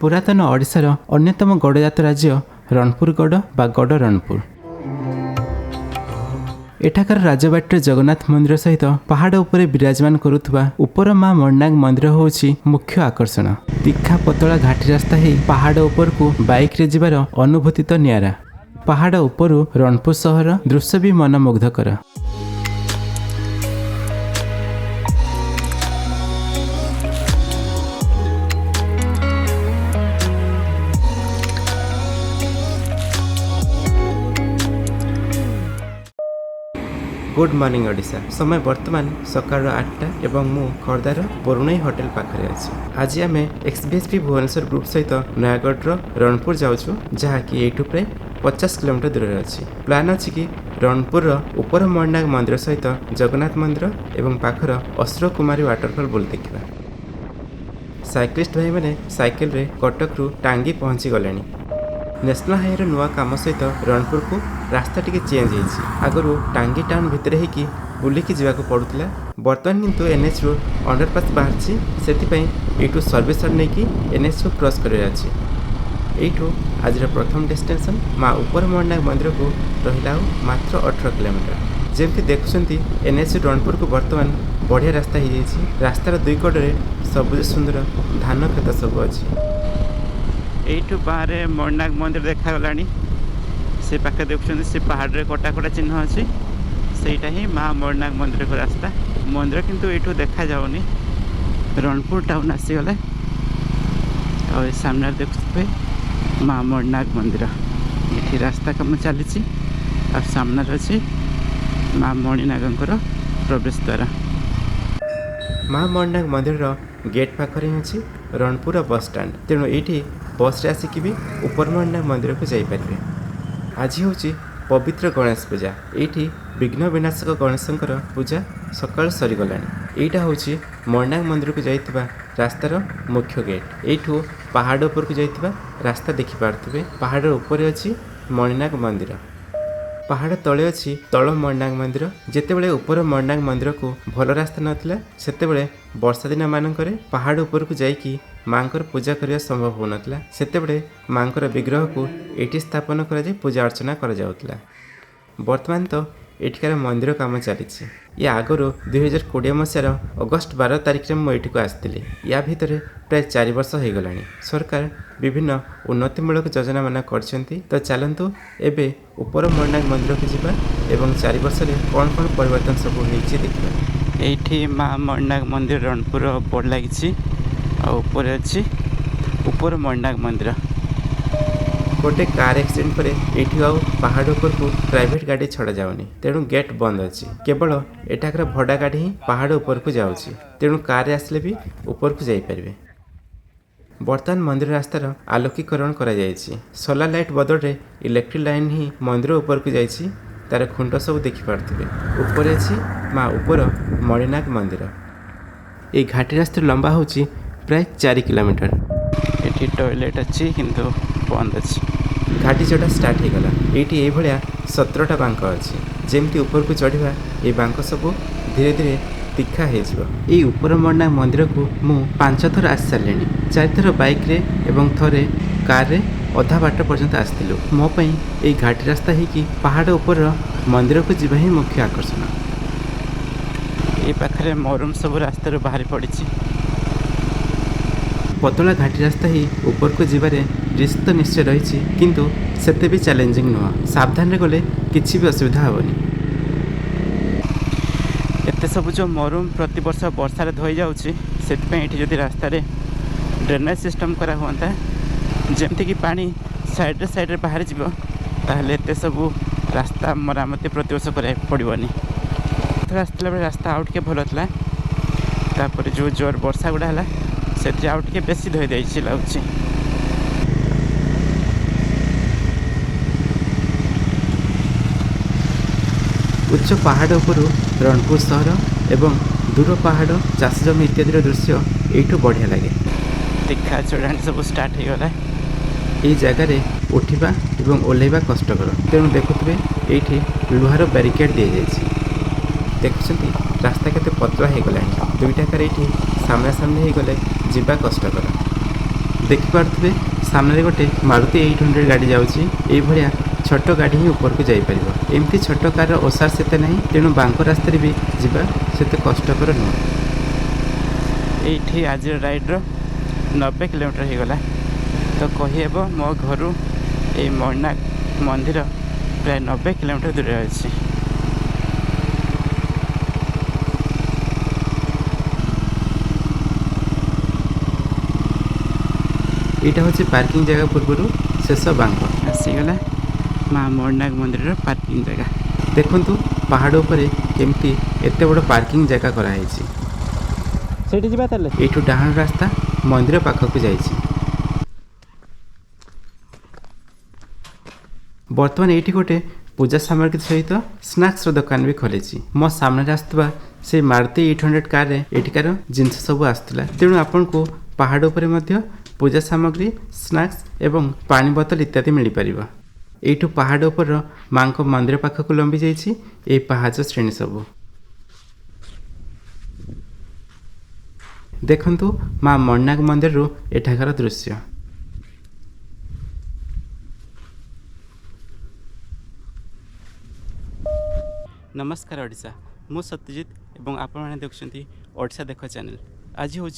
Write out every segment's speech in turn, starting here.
पुरातन ओडिशार अन्यतम गड़जात राज्य रणपुर गड़ बा गड़ रणपुर। एठाकार राजबाटी जगन्नाथ मंदिर सहित पहाड़ उपरे विराजमान करुवा उपर माँ मणिनाग मंदिर होउछि मुख्य आकर्षण। तीखा पतला घाटी रास्ता ही पहाड़ उपर को बाइक रे जिबार अनुभूति तो नियारा। पहाड़ उपरु रणपुर सहर दृश्य भी मनमुग्धकर। Good morning Odisha. समय वर्तमान सकाळ 8टा एवं मु खर्दार बरुणई होटेल पाखरे अछि। आज आम एक्सबीएसपी भुवनेश्वर ग्रुप सहित नयागढ़ रणपुर जाऊँ जहाँकि एठू प्राय 50 किलोमीटर दूर अच्छी। प्लान अच्छी कि रणपुर उपर मणिनाग मंदिर सहित जगन्नाथ मंदिर एवं पाखर अश्र कुमारी वाटरफॉल बुल देखा। साइक्लिस्ट भाई मैंने साइकेल रे कटक रु टांगी पहुँची गले। नेशनल हाईवे नुआ काम सहित रणपुर को रास्ता टिके चेंज होती। आगु टांगी टाउन भितर होगी बुलिकी जावाक पड़ूला। बर्तमान किंतु एनएच रु अंडरपास बाहर से सर्विस रोड नहीं कि एनएच रु क्रॉस कर यू आज प्रथम डेस्टिनेशन माँ उपर मणिनाग मंदिर को रहा मात्र 18 किलोमीटर। जमती देखुंत एनएच रणपुर को बर्तमान बढ़िया रास्ता हो जाए। रास्तार दुई कड़े सबुज सुंदर धान खेत सब अच्छी। यू बाहर मणिनाग मंदिर देखागला से पाखे देखुं से पहाड़ रे कटाकटा चिन्ह अच्छी सेटा ही माँ मणिनाग मंदिर को रास्ता। मंदिर किंतु यू देखा जाऊनी। रणपुर टाउन आसीगले और सामने देखुए माँ मणिनाग मंदिर। ये रास्ता कम चली सामने अच्छी माँ मणिनागर प्रवेश द्वार। माँ मणिनाग मंदिर गेट पाखरे अच्छी रणपुर बस स्टाण्ड। तेणु ये बस रे आसिक भी उपर मणिनाग मंदिर को जापरें। आज हूँ पवित्र गणेश पूजा। ये विघ्न विनाशक गणेशंकर पूजा सकाल सरीगला। यहाँ हूँ मणिनाग मंदिर को जाइथिबा रास्तार मुख्य गेट। यू पहाड़ उपर को जाइथिबा रास्ता देखिपारे। पहाड़ उपर अच्छी मणिनाग मंदिर, पहाड़ तले अच्छी तल मणिनाग मंदिर। जितेबाला उपर मणिनाग मंदिर को भल रास्ता नाला सेतेबेले वर्षा दिन मानकर पहाड़ उपर को जाइकी माँकर पूजा करने संभव हो नाला। सेतेबेले माँकर विग्रह को एटी स्थापन कर पूजा अर्चना कर जाउतला। वर्तमान तो एठिकार मंदिर काम चली। या आगु 2020 मसीहार अगस्ट 12 तारिख में मुझे को आसती। या भितर प्राय 4 वर्ष हो गला। सरकार विभिन्न उन्नतिमूलक योजना मान करछंती। तो चलतु एबे उपर मणिनाग मंदिर को जीवा एवं 4 वर्ष में कौन कौन परिवर्तन सब होइछि देखिबा। एठी माँ मणिनाग मंदिर रणपुर बोर्ड लगी ऊपर अच्छी उपर मणिनाग मंदिर। गोटे कार एक्सीडेंट पर एठी आउ पहाड़ उपर को प्राइवेट गाड़ी छड़ा जाउनी। तेणु गेट बंद अच्छी। केवल एठाकर भड़ा गाड़ी ही पहाड़ उपर को जाउची। तेणु कार आसले भी ऊपर को जाई परिबे। वर्तमान मंदिर रास्तार आलोकीकरण करा जायछि। सोलार लाइट बदल रे इलेक्ट्रिक लाइन ही मंदिर ऊपर को जायछि। तार खुंट सब देखि पारथिबे। ऊपर अछि माँ उपर मणिनाग मंदिर। ए घाटी रास्ता लंबा होछि प्राय 4 किलोमीटर। एठी टॉयलेट अच्छी किंतु बंद अच्छी। घाटी चढ़ा स्टार्ट हो गला। ये भाया 17टा बांक अच्छी। जमती ऊपर को चढ़ा ये बांक सब धीरे धीरे तीखा हो। उपर मणिनाग मंदिर को मु 5 थर आसी सारे। 4 थर बाइक रे एवं थरे कार रे अधा बाट पर्यंत आसलु। मो पई ये घाटी रास्ता ही कि पहाड़ ऊपर मंदिर को जीवा ही मुख्य आकर्षण। ये पाखरे मरुम सब रास्ता बाहरी पड़ी। पतला घाटी रास्ता ही ऊपर को जीवारे रिस्क तो निश्चय रही किंतु सेते भी चैलेंजिंग नुह। सावधान रे गले किसी भी असुविधा हेनी। एते सब जो मरुम प्रति वर्ष वर्षा धोई जाऊँगी से रास्ता ड्रेनेज सिस्टम करा हुआ जमती कि पानी साइड रे बाहर जीव ताहले एते सब रास्ता मरामती प्रति वर्ष करा पड़ोनी। रास्ता बेले रास्ता आउट के भल था। तापर जो जोर वर्षा गुड़ा है से आउट के बेसी धोई देछि लागुछि। उच्च पहाड़ उपर रणपुर सहर एवं दूर पहाड़ चाष जमी इत्यादि दृश्य यू बढ़िया लगे। तीखा चढ़ाणी सब स्टार्ट हो गला। ये जगार उठा और ओह्लैवा कष्टकर। तेणु देखुए ये लुहार ब्यारिकेड दी जाए। देखुं रास्ता केते पतला हो गला। दुईटा कार ये सामना सामने हो गले जीवा कष्टकर। देखिपे सामने गोटे मारुति 800 गाड़ी जाऊँगी ये छोट गाड़ी ही ऊपर को जापर एमती छोट कार ओसार सेते नहीं तेणु बांक रास्त भी जीवा सेते कष्टकर नुह। ये आज राइड्र 90 किलोमीटर हो गला तो कहीहब मो घर ये मणिनाग मंदिर प्राय 90 किलोमीटर दूर अच्छी। यहाँ हूँ पार्किंग जगह पूर्व शेष बांक आसीगला माँ मणिनाग मंदिर पार्किंग जगह देखु पहाड़ उपर केमती एत बड़ पार्किंग जगह कराई यू डाहाण रास्ता मंदिर पाखक जाइए। बर्तमान ये गोटे पूजा सामग्री सहित स्नाक्स दुकान भी खोली मो सामने आसुवा से मारुति 800 कार एटिकार जिनस सब आसला तेणु आपण को पहाड़ उपर पूजा सामग्री स्नाक्स एवं पानी बोतल इत्यादि मिल पार। यू पहाड़ उपर माँ को मंदिर पाखक लंबी जाइए पहाच श्रेणी सब देखंतु माँ मणिनाग मंदिर एठाकार दृश्य। नमस्कार ओडिशा मु सत्यजित एवं आपण मैंने देखुं ओडिशा देख चैनल। आज हूँ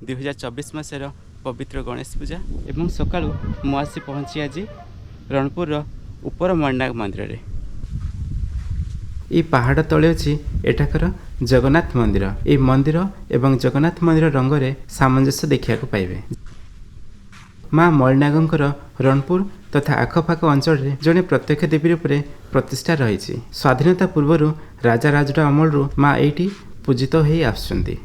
2024 मसीहार पवित्र गणेश पूजा एवं सकाळु मु आसी पहुँची आज रणपुर उपर मणिनाग मंदिर रे। ये पहाड़ तले अच्छी एठाकर जगन्नाथ मंदिर ये मंदिर एवं जगन्नाथ मंदिर रंग में सामंजस्य देखा पाइबे। माँ मणिनागंकर रणपुर तथा आखपाख अंचल में जड़े प्रत्यक्ष देवी रूप में प्रतिष्ठा रही। स्वाधीनता पूर्व राजा राजुड़ा अमल माँ ये पूजित हो आसुचंती।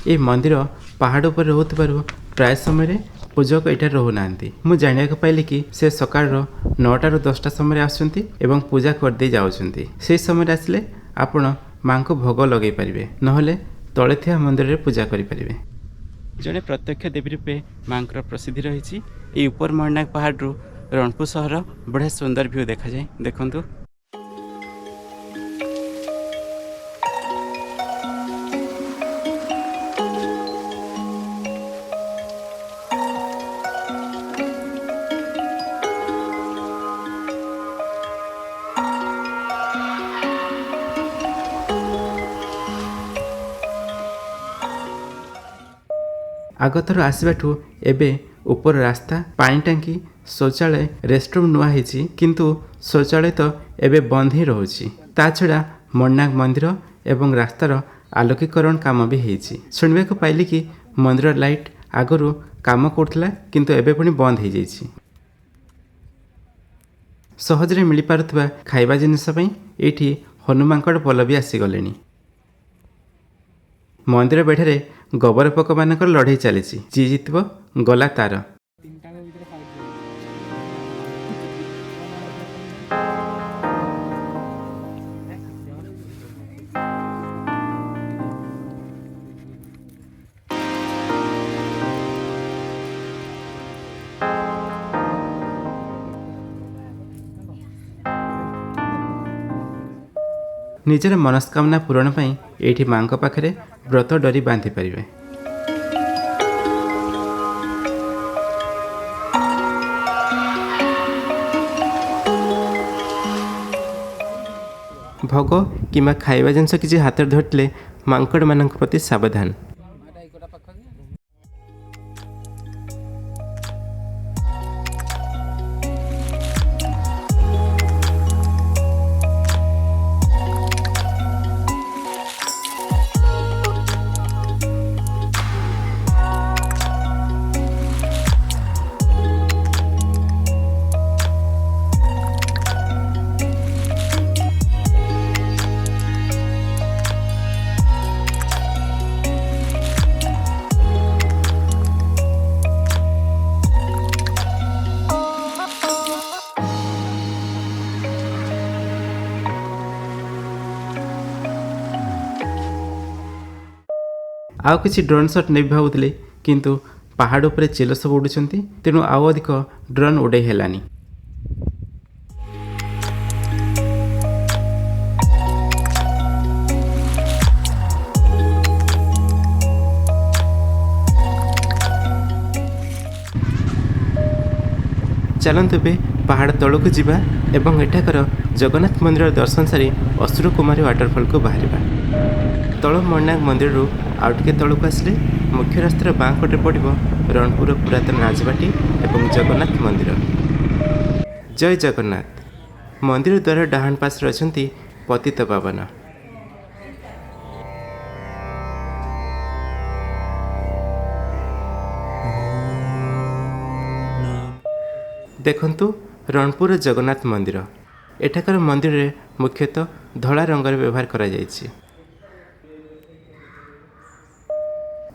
ये मंदिर पहाड़ पर रोथबारु प्राय समय पूजक यहाँ रोना मु जाना पाइली कि से सकाळ 9टा ରୁ 10टा समय आसुचंती एवं पूजा करदे जाउचंती। से समय आसिले आपण माँ को भोग लगे पारे नहले तले थिया मंदिर रे पूजा करि पारिबे। जड़े प्रत्यक्ष देवी रूपे माँ प्रसिद्धि रही। ये ऊपर मणिनाग पहाड़ रू रणपुर सहर बढ़िया सुंदर व्यू देखा जाए देखु। आगथर आसबाठू एबे ऊपर रास्ता पानी टांकी शौचालय रेस्टरूम नुआ होती किंतु शौचालय तो एबे बंद ही रोची। ता छड़ा मणिनाग मंदिर एवं रास्तार आलोकीकरण काम भी होती। शुणा को पाइली कि मंदिर लाइट आगरू काम करथिला किंतु एबे पुणी बंद हो जाइए। सहजरे मिल पारुथबा खाइबा जिनिस पई एठी हनुमानकड़ पल भी आसीगले। मंदिर बेढ़े गोबर पोक मानकर लड़ाई चली जी जीतब गला तार। निजर मनस्कामना पूरण पाई एठी माँ पाखरे व्रत डरी बांधि पारिबे। भोग किंबा खाइबा जिनस किसी हाथ धरले मांकड़ मान प्रति सावधान। आउ किसी ड्रोन शॉट नहीं भावुले किंतु पहाड़ उपरे चिल सब उड़ुंट तेणु आउ अधिक ड्रोन उड़े हेलानी। चलतु ए पहाड़ तौक जावा एवं एठाकर जगन्नाथ मंदिर दर्शन सारी असुर कुमारी वाटरफॉल को बाहर तल मणिनाग मंदिर आउ टे तौक आसिले मुख्य रास्तार बाँ पटे पड़ो रणपुर पुरातन राजबाटी एवं जगन्नाथ मंदिर। जय जगन्नाथ। मंदिर द्वार डाहाण पार्श्वे अछंती पतित पावन। देखंतु रणपुर जगन्नाथ मंदिर। एठाकर मंदिर रे मुख्यतः धला रंगर व्यवहार करा जायछि।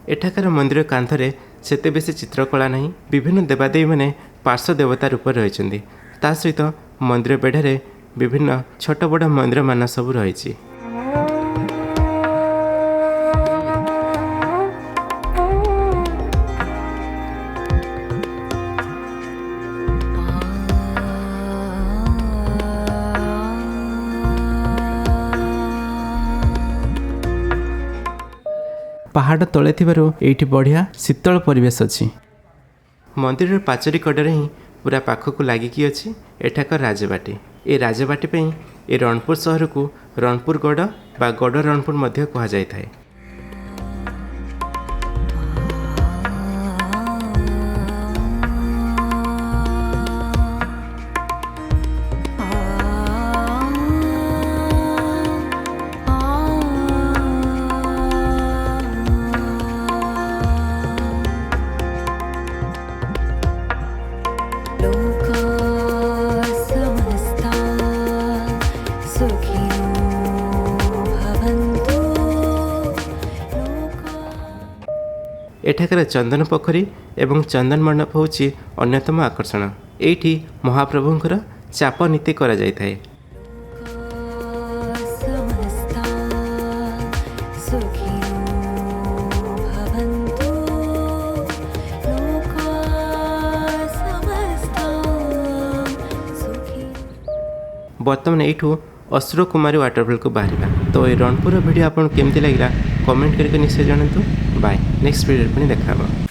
एठाकर मंदिर कांथरे सेते बेसी चित्रकला नहीं। विभिन्न देवादेवी माने पार्श्व देवता रूप रही। ता सहित मंदिर बेढ़ारे विभिन्न छोट बड़ मंदिर मान सब रही। पहाड़ तले थिबारु एठी बढ़िया शीतल परिवेश अछि। मंदिर पाचरी कड़े ही पूरा पाखक लागिकी अछि एठाकर राजबाटी। ए राजबाटी पे ए रणपुर सहर को रणपुर गढ़ बा गढ़ रणपुर मध्य कहा जाय थाए। एठाकर चंदन पोखरी एवं चंदन मंडप होची अन्यतम आकर्षण। एठी महाप्रभुंकर चाप नीति करा जाय थाए। बर्तमान एठू असुर कुमारी वाटरफॉल को बाहर। तो ये रणपुर वीडियो आपको केमती लगे कमेंट करके निश्चय जानतु। बाय। नेक्स्ट वीडियो देखा।